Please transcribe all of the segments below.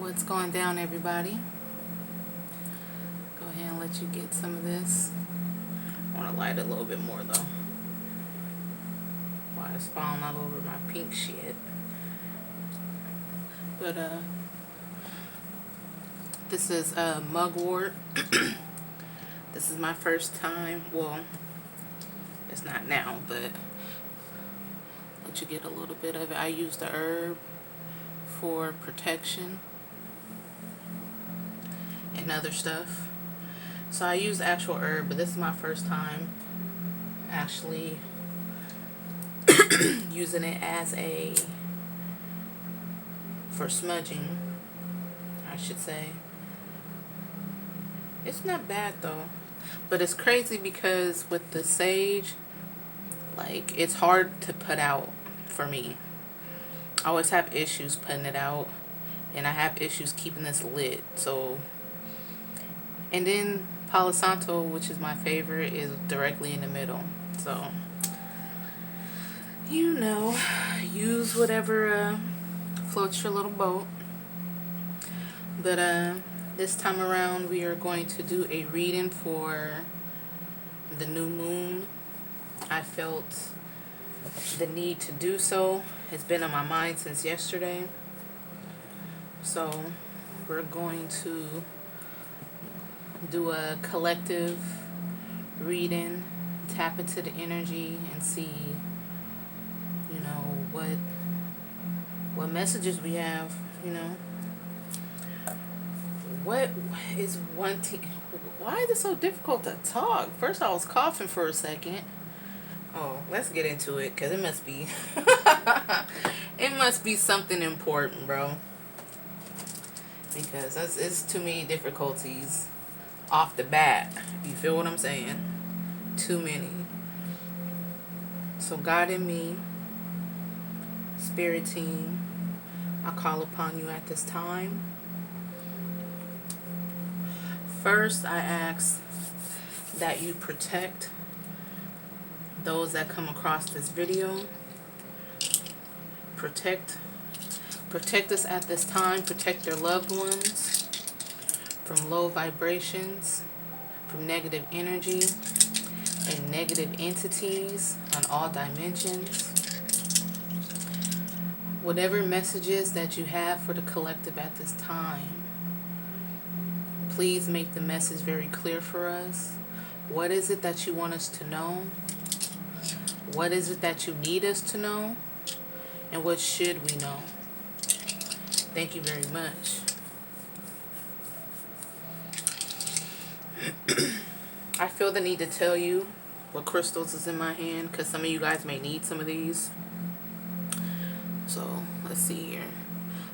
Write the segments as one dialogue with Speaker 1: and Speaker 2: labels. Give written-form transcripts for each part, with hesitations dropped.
Speaker 1: What's going down, everybody? Go ahead and let you get some of this. I want to light it a little bit more though. Why it's falling all over my pink shit. But this is mugwort. This is my first time. Well, it's not now, but let you get a little bit of it. I use the herb for protection and other stuff. So I use actual herb, but this is my first time actually using it as for smudging, I should say. It's not bad though, but it's crazy because with the sage, like, it's hard to put out for me. I always have issues putting it out, and I have issues keeping this lit. So, and then Palo Santo, which is my favorite, is directly in the middle. So, you know, use whatever floats your little boat. But this time around, we are going to do a reading for the new moon. I felt the need to do so. It's been on my mind since yesterday. So we're going to do a collective reading, tap into the energy, and see, you know, what messages we have, you know. What is one thing? Why is it so difficult to talk? First I was coughing for a second. Oh, let's get into it, because it must be it must be something important, bro. Because it's too many difficulties off the bat. You feel what I'm saying? Too many. So God in me, Spirit team, I call upon you at this time. First, I ask that you protect those that come across this video. Protect us at this time. Protect their loved ones from low vibrations, from negative energy and negative entities on all dimensions. Whatever messages that you have for the collective at this time, please make the message very clear for us. What is it that you want us to know? What is it that you need us to know? And what should we know? Thank you very much. I feel the need to tell you what crystals is in my hand, because some of you guys may need some of these. So let's see here.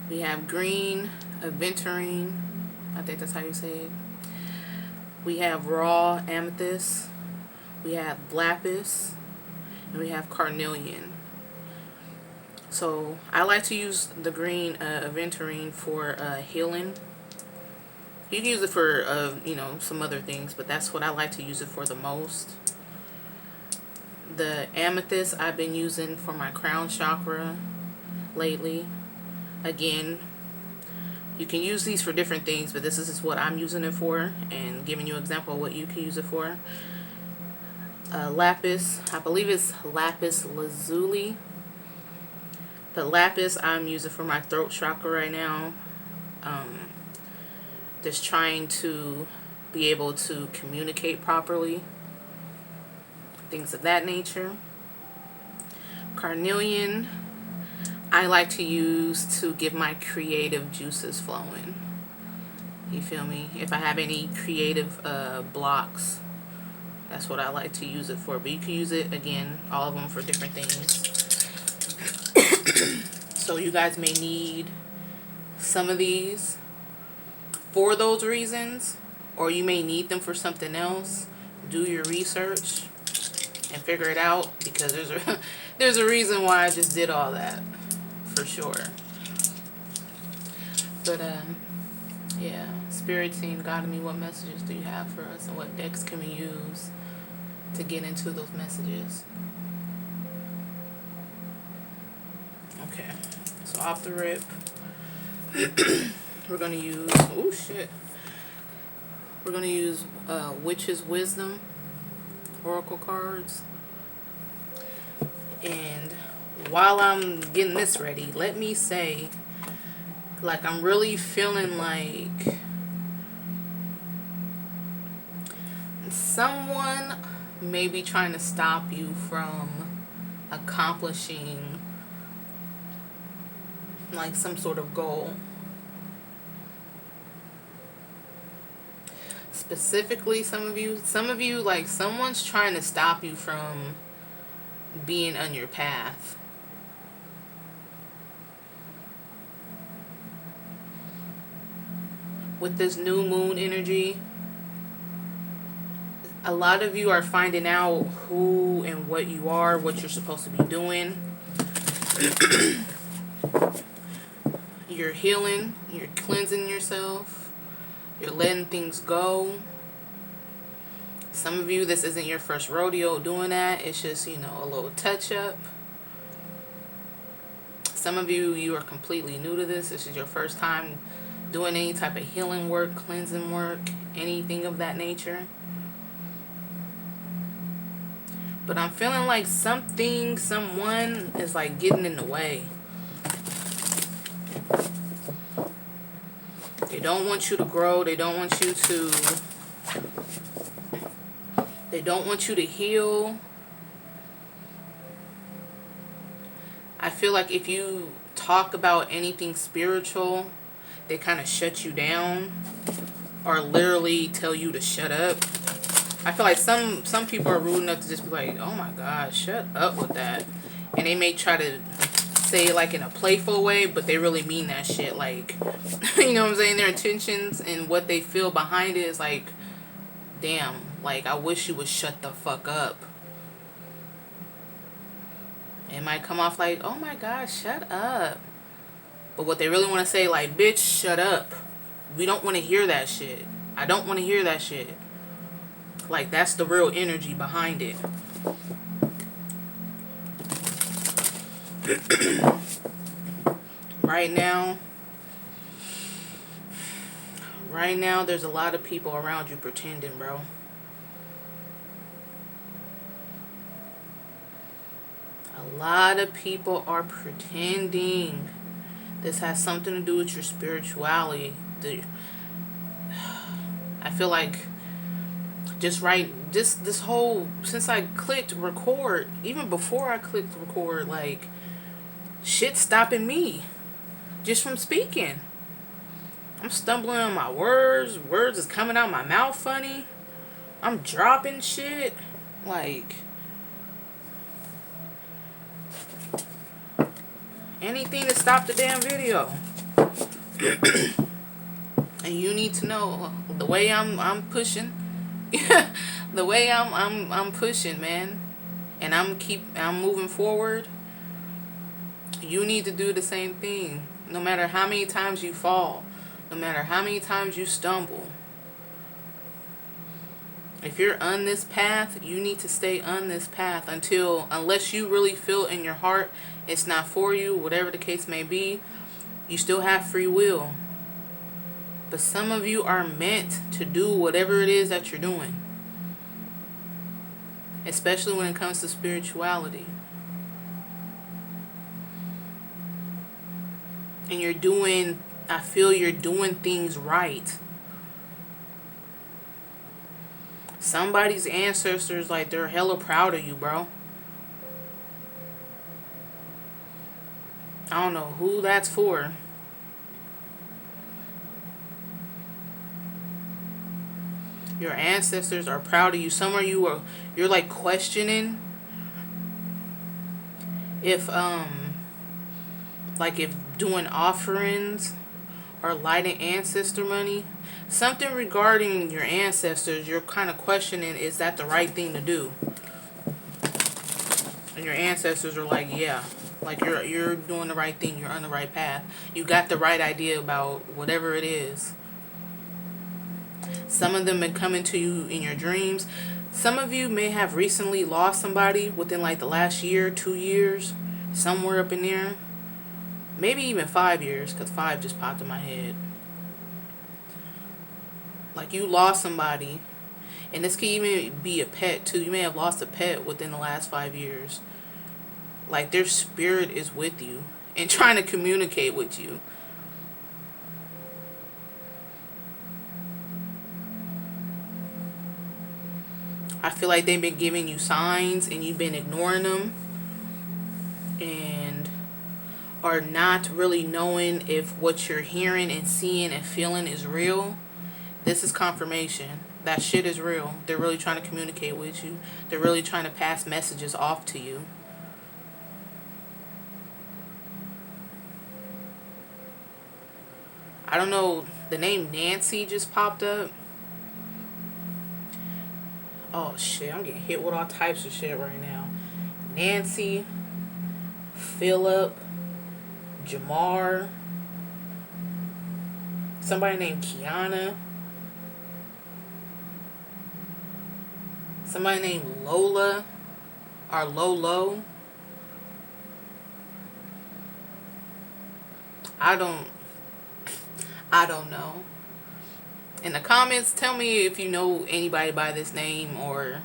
Speaker 1: We have green aventurine. I think that's how you say it. We have raw amethyst. We have lapis. And we have carnelian. So I like to use the green aventurine for healing. You can use it for you know, some other things, but that's what I like to use it for the most. The amethyst I've been using for my crown chakra lately. Again, you can use these for different things, but this is what I'm using it for, and giving you an example of what you can use it for. Lapis, I believe it's lapis lazuli. But lapis I'm using for my throat chakra right now. Just trying to be able to communicate properly. Things of that nature. Carnelian I like to use to get my creative juices flowing. You feel me? If I have any creative blocks, that's what I like to use it for. But you can use it, again, all of them for different things. So you guys may need some of these for those reasons, or you may need them for something else. Do your research and figure it out, because there's a reason why I just did all that, for sure. But yeah, Spirit team, God in me, what messages do you have for us, and what decks can we use to get into those messages? Okay, so off the rip, We're going to use, oh shit. We're going to use Witch's Wisdom Oracle cards. And while I'm getting this ready, let me say, like, I'm really feeling like someone may be trying to stop you from accomplishing like some sort of goal. Specifically, some of you, like, someone's trying to stop you from being on your path. With this new moon energy, a lot of you are finding out who and what you are, what you're supposed to be doing. You're healing, you're cleansing yourself, you're letting things go. Some of you, this isn't your first rodeo doing that. It's just, you know, a little touch up. Some of you, you are completely new to this. This is your first time doing any type of healing work, cleansing work, anything of that nature. But I'm feeling like someone is like getting in the way. They don't want you to grow. They don't want you to heal. I feel like if you talk about anything spiritual, they kind of shut you down or literally tell you to shut up. I feel like some people are rude enough to just be like, oh my God, shut up with that. And they may try to say it like in a playful way, but they really mean that shit. Like, you know what I'm saying? Their intentions and what they feel behind it is like, damn, like, I wish you would shut the fuck up. It might come off like, oh my God, shut up. But what they really want to say, like, bitch, shut up. We don't want to hear that shit. I don't want to hear that shit. Like, that's the real energy behind it. Right now, there's a lot of people around you pretending, bro. A lot of people are pretending. This has something to do with your spirituality. I feel like this whole, since I clicked record, even before I clicked record, like, shit's stopping me just from speaking. I'm stumbling on my words is coming out my mouth funny, I'm dropping shit, like, anything to stop the damn video. And you need to know the way I'm pushing. The way I'm pushing, man, and I'm moving forward. You need to do the same thing. No matter how many times you fall, no matter how many times you stumble. If you're on this path, you need to stay on this path unless you really feel in your heart it's not for you, whatever the case may be. You still have free will. But some of you are meant to do whatever it is that you're doing. Especially when it comes to spirituality. And I feel you're doing things right. Somebody's ancestors, like, they're hella proud of you, bro. I don't know who that's for. Your ancestors are proud of you. Some of you you're like questioning if doing offerings or lighting ancestor money, something regarding your ancestors, you're kind of questioning, is that the right thing to do? And your ancestors are like, yeah, like, you're doing the right thing, you're on the right path, you got the right idea about whatever it is. Some of them have been coming to you in your dreams. Some of you may have recently lost somebody within like the last year, 2 years, somewhere up in there. Maybe even 5 years, because 5 just popped in my head. Like you lost somebody, and this can even be a pet too. You may have lost a pet within the last 5 years. Like their spirit is with you and trying to communicate with you. I feel like they've been giving you signs and you've been ignoring them, and are not really knowing if what you're hearing and seeing and feeling is real. This is confirmation. That shit is real. They're really trying to communicate with you. They're really trying to pass messages off to you. I don't know. The name Nancy just popped up. Oh shit, I'm getting hit with all types of shit right now. Nancy, Philip, Jamar, somebody named Kiana, somebody named Lola or Lolo. I don't know. In the comments, tell me if you know anybody by this name or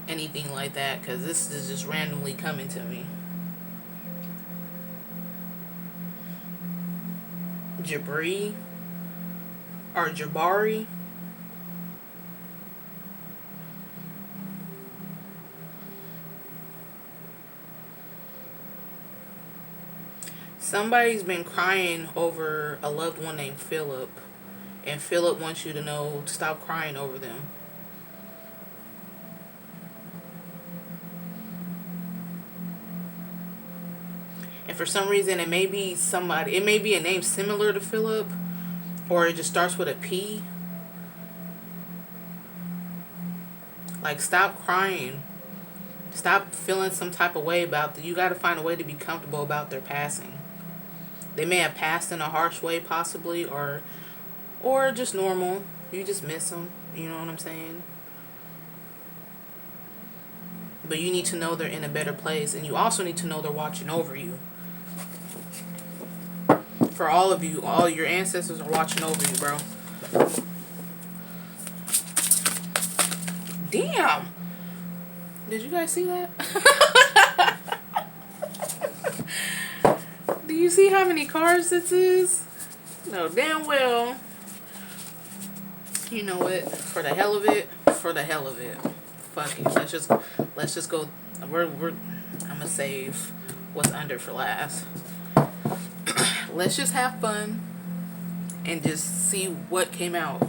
Speaker 1: anything like that, because this is just randomly coming to me. Jabri or Jabari. Somebody's been crying over a loved one named Philip, and Philip wants you to know, stop crying over them. And for some reason, it may be somebody, it may be a name similar to Philip, or it just starts with a P. Like, stop crying. Stop feeling some type of way about you got to find a way to be comfortable about their passing. They may have passed in a harsh way, possibly, or just normal. You just miss them. You know what I'm saying? But you need to know they're in a better place, and you also need to know they're watching over you. For all of you, all your ancestors are watching over you, bro. Damn! Did you guys see that? Do you see how many cards this is? No, damn well. You know what? For the hell of it. Fuck it. Let's just go. I'm gonna save what's under for last. Let's just have fun and just see what came out.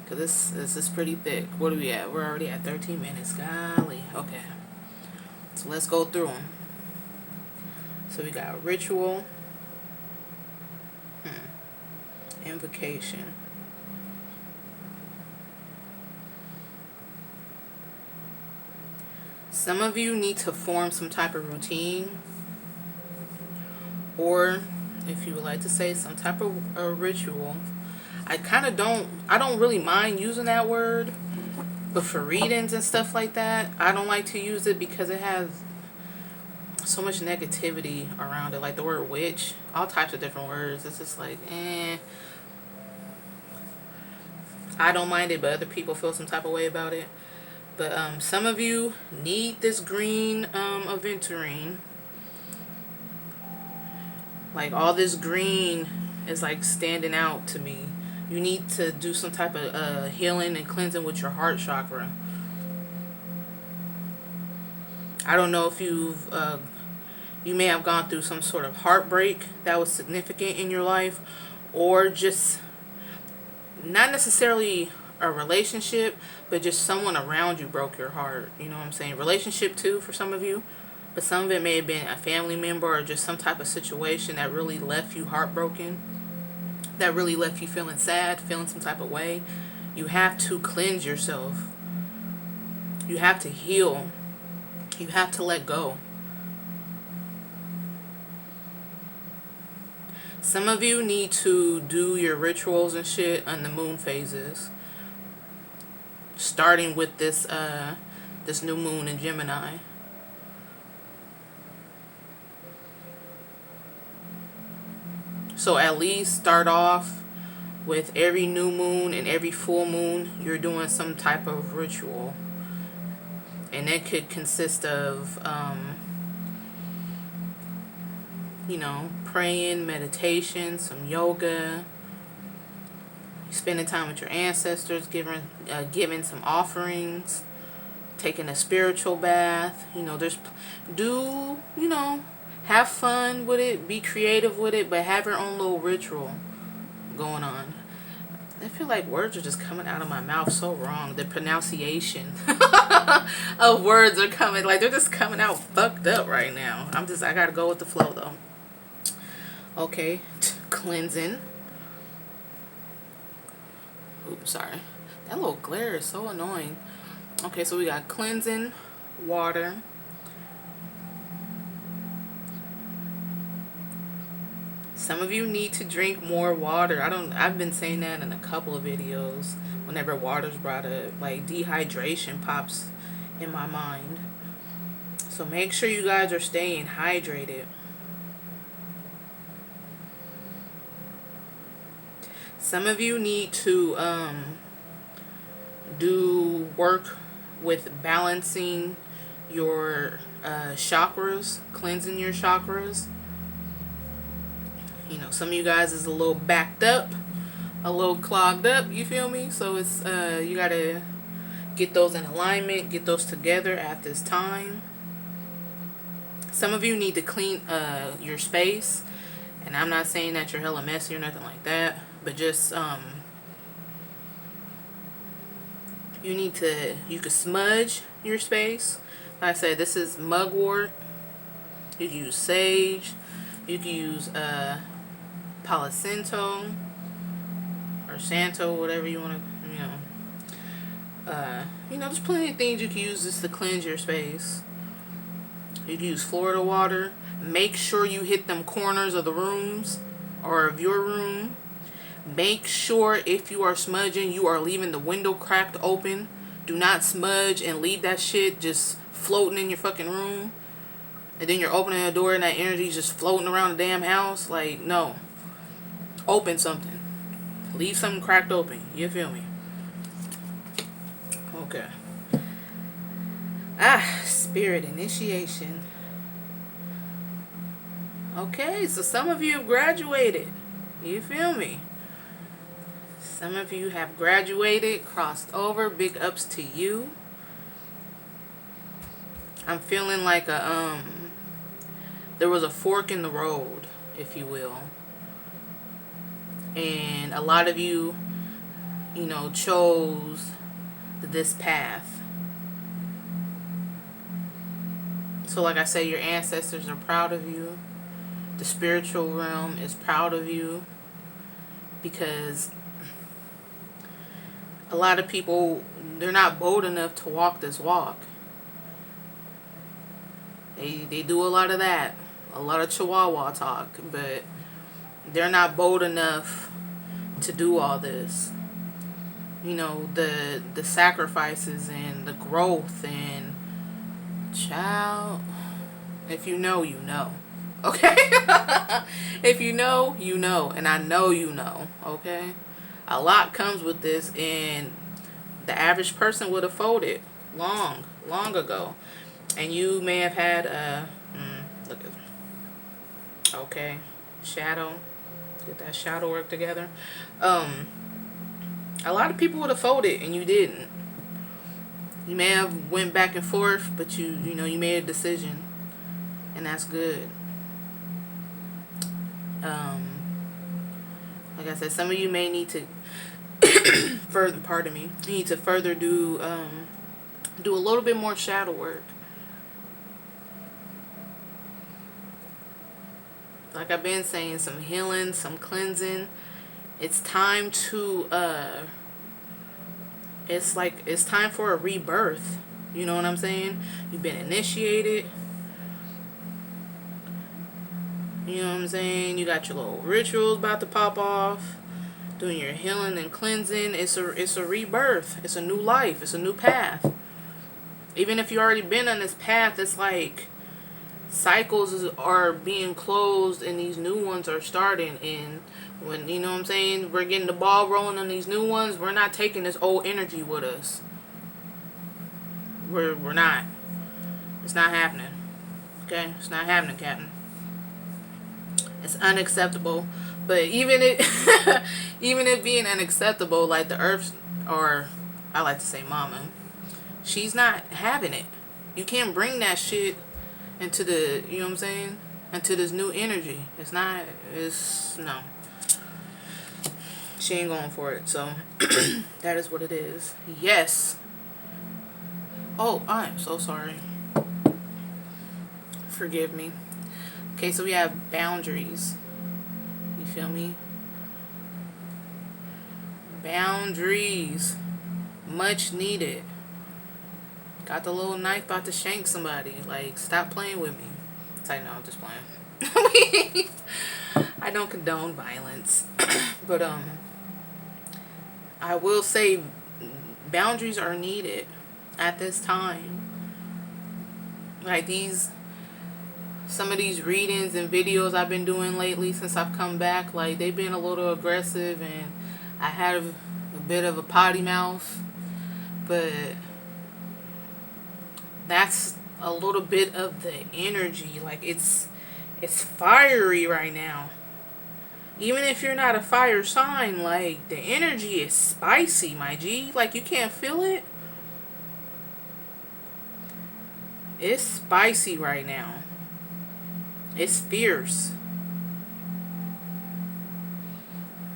Speaker 1: Cause this is pretty thick. What are we at? We're already at 13 minutes. Golly. Okay. So let's go through them. So we got ritual. Invocation. Some of you need to form some type of routine, or if you would like to say some type of a ritual. I don't really mind using that word, but for readings and stuff like that, I don't like to use it because it has so much negativity around it. Like the word witch, all types of different words. It's just like, I don't mind it, but other people feel some type of way about it. But some of you need this green aventurine. Like all this green is like standing out to me. You need to do some type of healing and cleansing with your heart chakra. I don't know if you may have gone through some sort of heartbreak that was significant in your life, or just not necessarily a relationship, but just someone around you broke your heart. You know what I'm saying? Relationship too for some of you, but some of it may have been a family member or just some type of situation that really left you heartbroken, that really left you feeling sad, feeling some type of way. You have to cleanse yourself. You have to heal. You have to let go. Some of you need to do your rituals and shit on the moon phases, starting with this new moon in Gemini. So at least start off with every new moon and every full moon, you're doing some type of ritual. And it could consist of, praying, meditation, some yoga, spending time with your ancestors, giving some offerings, taking a spiritual bath. Have fun with it, be creative with it, but have your own little ritual going on. I feel like words are just coming out of my mouth so wrong. The pronunciation of words are coming, like they're just coming out fucked up right now. I gotta go with the flow though. Okay, cleansing. Oops, sorry. That little glare is so annoying. Okay, so we got cleansing, water. Some of you need to drink more water. I've been saying that in a couple of videos whenever water's brought up. Like, dehydration pops in my mind. So make sure you guys are staying hydrated. Some of you need to do work with balancing your chakras, cleansing your chakras. Some of you guys is a little backed up, a little clogged up, you feel me? So it's you gotta get those in alignment, get those together at this time. Some of you need to clean your space, and I'm not saying that you're hella messy or nothing like that, but just you could smudge your space. Like I said, this is mugwort. You can use sage. You can use Palo Santo or Santo, whatever you want to, there's plenty of things you can use just to cleanse your space. You can use Florida water. Make sure you hit them corners of the rooms or of your room. Make sure if you are smudging, you are leaving the window cracked open. Do not smudge and leave that shit just floating in your fucking room. And then you're opening the door and that energy is just floating around the damn house. Like, no. Open something. Leave something cracked open. You feel me? Okay. Spirit initiation. Okay, so some of you have graduated. You feel me? Some of you have graduated, crossed over. Big ups to you. I'm feeling like there was a fork in the road, if you will. And a lot of you, chose this path. So like I said, your ancestors are proud of you. The spiritual realm is proud of you. Because a lot of people, they're not bold enough to walk this walk. They do a lot of that. A lot of chihuahua talk. But they're not bold enough to do all this. The sacrifices and the growth and child. If you know, you know. Okay? If you know, you know. And I know you know. Okay? A lot comes with this, and the average person would have folded long ago. And you may have had look at, okay, shadow. Get that shadow work together. A lot of people would have folded and you didn't. You may have went back and forth, but you made a decision, and that's good. Like I said, some of you may need to further. You need to further do a little bit more shadow work. Like I've been saying, some healing, some cleansing. It's time to it's time for a rebirth. You know what I'm saying? You've been initiated. You know what I'm saying? You got your little rituals about to pop off. Doing your healing and cleansing. It's a rebirth. It's a new life. It's a new path. Even if you already been on this path, it's like cycles are being closed and these new ones are starting. And When, you know what I'm saying, we're getting the ball rolling on these new ones, we're not taking this old energy with us. We're not. It's not happening. Okay? It's not happening, Captain. It's unacceptable. But even it even it being unacceptable, like the earth, or I like to say mama, she's not having it. You can't bring that shit into the, you know what I'm saying, into this new energy. It's not, it's, no. She ain't going for it. So that is what it is. Yes. Oh, I'm so sorry. Forgive me. Okay, so we have boundaries. You feel me? Boundaries. Much needed. Got the little knife about to shank somebody. Like, stop playing with me. It's like, no, I'm just playing. I don't condone violence. But, I will say boundaries are needed at this time. Like some of these readings and videos I've been doing lately since I've come back, like, they've been a little aggressive, and I had a bit of a potty mouth, but that's a little bit of the energy. Like, it's fiery right now. Even if you're not a fire sign, like, the energy is spicy, my G. Like, you can't feel it. It's spicy right now. It's fierce.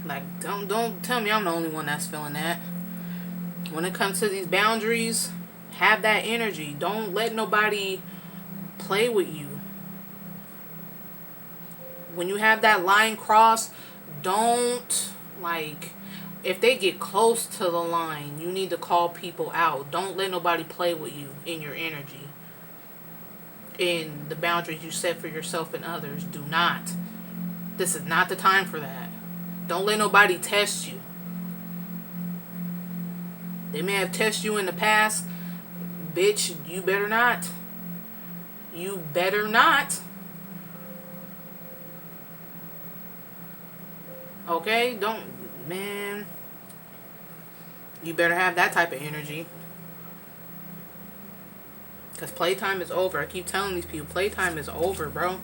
Speaker 1: Like, don't tell me I'm the only one that's feeling that. When it comes to these boundaries, have that energy. Don't let nobody play with you. When you have that line crossed, don't, like, if they get close to the line, you need to call people out. Don't let nobody play with you in your energy. In the boundaries you set for yourself and others. Do not. This is not the time for that. Don't let nobody test you. They may have tested you in the past. Bitch, you better not. You better not. Okay? Don't, man. You better have that type of energy. Because playtime is over. I keep telling these people, playtime is over, bro.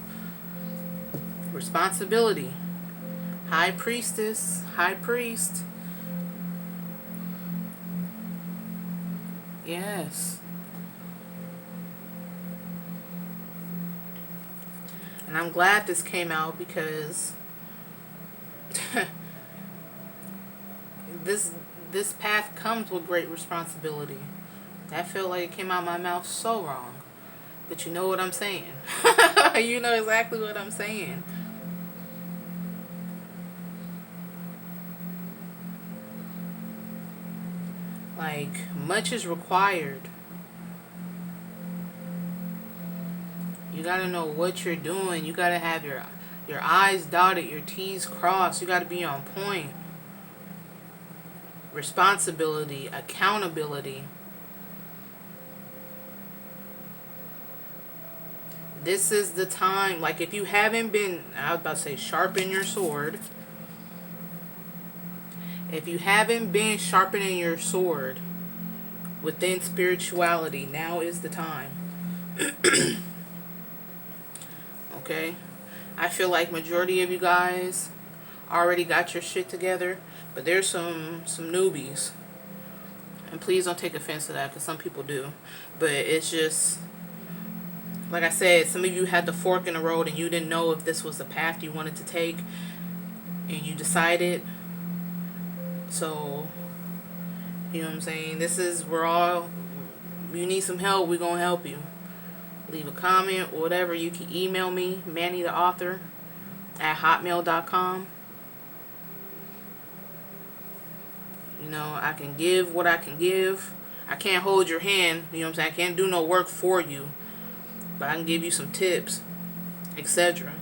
Speaker 1: Responsibility. High priestess. High priest. Yes. And I'm glad this came out, because this path comes with great responsibility. That felt like it came out of my mouth so wrong. But you know what I'm saying. You know exactly what I'm saying. Like, much is required. You gotta know what you're doing. You gotta have your I's dotted, your T's crossed. You gotta be on point. Responsibility, accountability. This is the time. Like, if you haven't been, I was about to say, sharpen your sword. If you haven't been sharpening your sword within spirituality, now is the time. Okay? I feel like majority of you guys already got your shit together, but there's some newbies. And please don't take offense to that, because some people do. But it's just, like I said, some of you had the fork in the road and you didn't know if this was the path you wanted to take, and you decided. So, you know what I'm saying? This is, you need some help, we're going to help you. Leave a comment or whatever. You can email me, mannytheauthor@hotmail.com. You know, I can give what I can give. I can't hold your hand, you know what I'm saying? I can't do no work for you, but I can give you some tips, etc.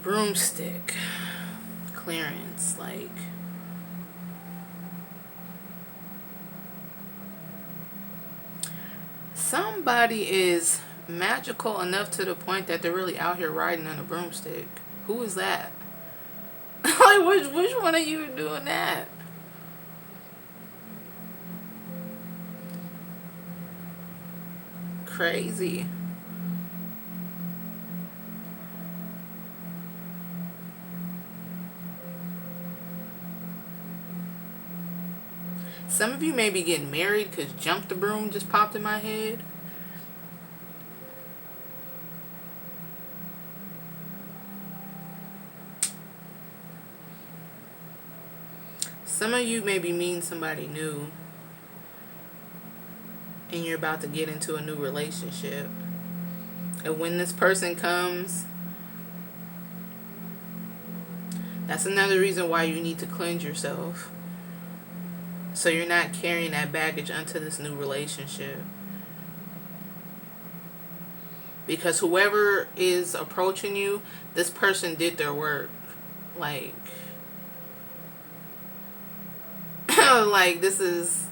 Speaker 1: Broomstick clearance, like, somebody is Magical enough to the point that they're really out here riding on a broomstick. Who is that? Like, which one of you doing that? Crazy. Some of you may be getting married because Jump the Broom just popped in my head. Some of you may be meeting somebody new and you're about to get into a new relationship. And when this person comes, that's another reason why you need to cleanse yourself. So you're not carrying that baggage onto this new relationship. Because whoever is approaching you, this person did their work. Like, like this is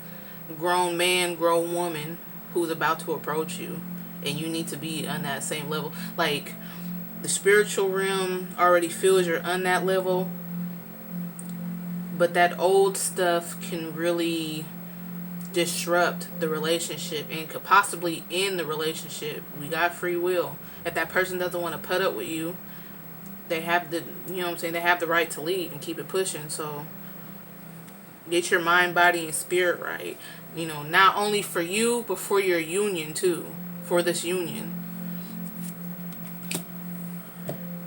Speaker 1: grown man, grown woman who's about to approach you. And you need to be on that same level. Like, the spiritual realm already feels you're on that level. But that old stuff can really disrupt the relationship and could possibly end the relationship. We got free will. If that person doesn't want to put up with you, they have the, you know what I'm saying, they have the right to leave and keep it pushing. So get your mind, body, and spirit right. You know, not only for you, but for your union too. For this union.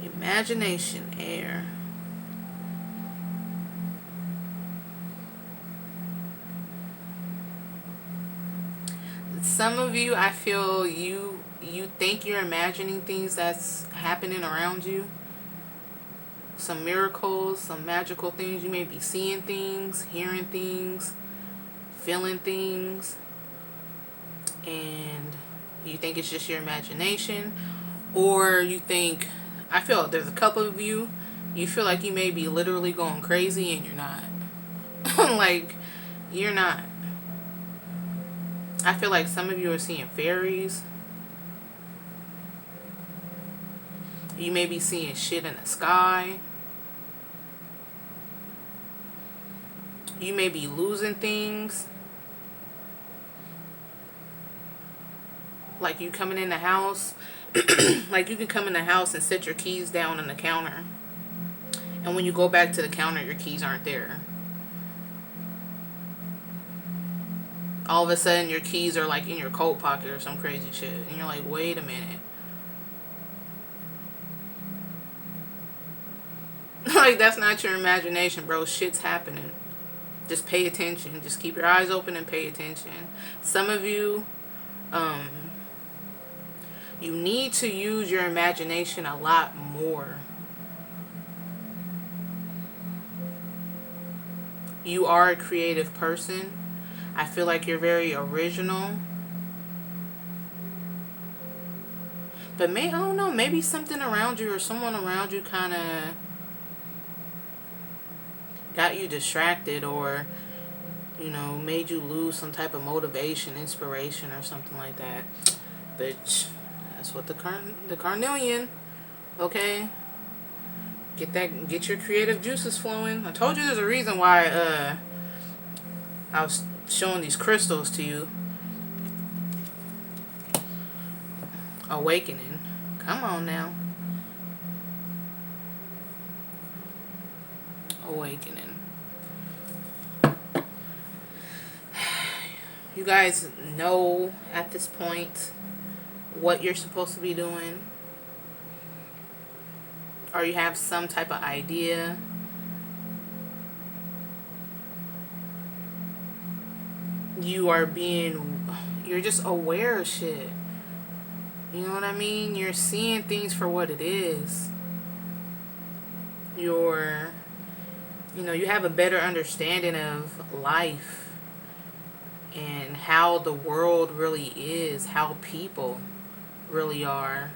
Speaker 1: Imagination, air. Some of you, I feel you think you're imagining things that's happening around you. Some miracles, some magical things. You may be seeing things, hearing things, feeling things. And you think it's just your imagination. Or you think, I feel there's a couple of you, you feel like you may be literally going crazy and you're not. Like, you're not. I feel like some of you are seeing fairies. You may be seeing shit in the sky. You may be losing things. Like you coming in the house. Like you can come in the house and set your keys down on the counter. And when you go back to the counter, your keys aren't there. All of a sudden, your keys are like in your coat pocket or some crazy shit. And you're like, wait a minute. Like, that's not your imagination, bro. Shit's happening. Just pay attention. Just keep your eyes open and pay attention. Some of you, you need to use your imagination a lot more. You are a creative person. I feel like you're very original. But I don't know, maybe something around you or someone around you kind of got you distracted or, you know, made you lose some type of motivation, inspiration, or something like that. But that's what the carnelian, okay? Get your creative juices flowing. I told you there's a reason why I was showing these crystals to you. Awakening. Come on now. Awakening. You guys know at this point what you're supposed to be doing. Or you have some type of idea. You're just aware of shit. You know what I mean? You're seeing things for what it is. You have a better understanding of life and how the world really is, how people really are.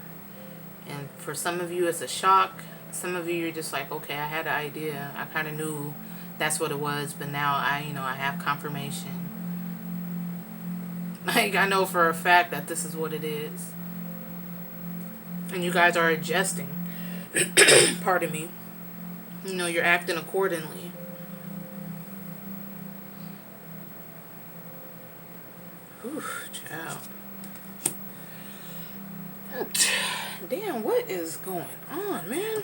Speaker 1: And for some of you, it's a shock. Some of you, you're just like, okay, I had an idea. I kind of knew that's what it was, but now I have confirmation. Like, I know for a fact that this is what it is. and you guys are adjusting. Pardon me. You know, you're acting accordingly. Whew, child. Damn, what is going on, man?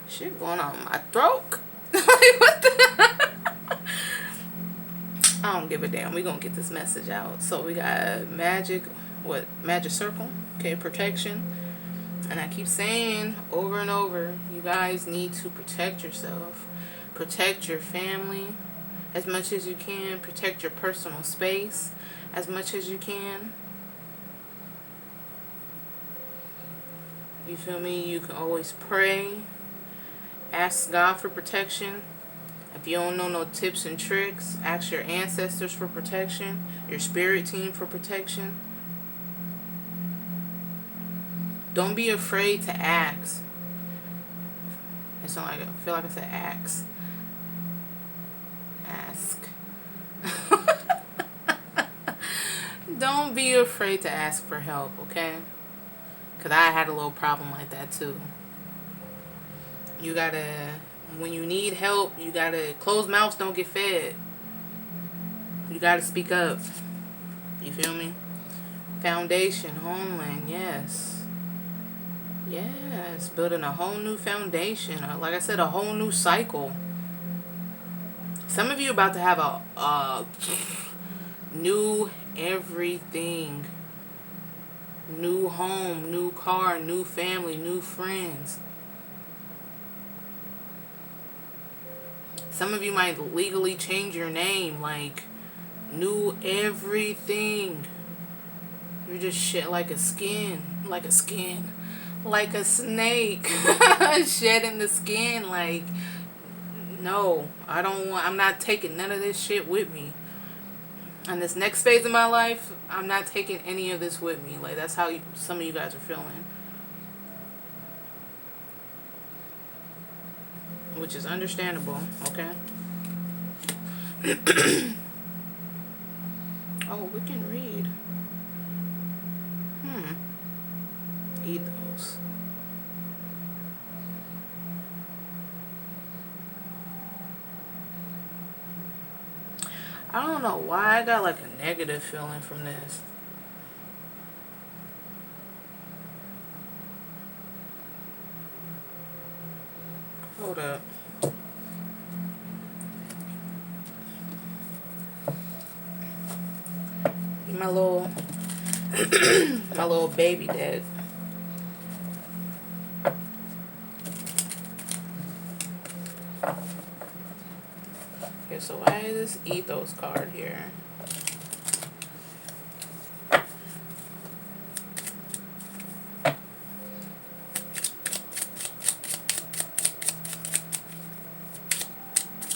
Speaker 1: Shit going on in my throat. Like, what the? I don't give a damn. We gonna get this message out. So we got magic, what? Magic circle. Okay, protection. And I keep saying over and over, you guys need to protect yourself. Protect your family as much as you can. Protect your personal space as much as you can. You feel me? You can always pray. Ask God for protection. If you don't know no tips and tricks, ask your ancestors for protection. Your spirit team for protection. Don't be afraid to ask. It's not like I feel like I said ask. Ask. Don't be afraid to ask for help, okay? Because I had a little problem like that too. You gotta, when you need help, you gotta, closed mouths don't get fed. You gotta speak up. You feel me? Foundation, homeland, yes. Yes, building a whole new foundation. Like I said, a whole new cycle. Some of you about to have a new everything. New home, new car, new family, new friends. Some of you might legally change your name, like new everything. You're just shit like a skin, like a snake, shedding the skin. Like, no, I don't want. I'm not taking none of this shit with me. And this next phase of my life, I'm not taking any of this with me. Like, that's how some of you guys are feeling. Which is understandable, okay? Oh, we can read. Ethos. I don't know why I got like a negative feeling from this. Hold up. My little my little baby dead. Okay, so why is this ethos card here?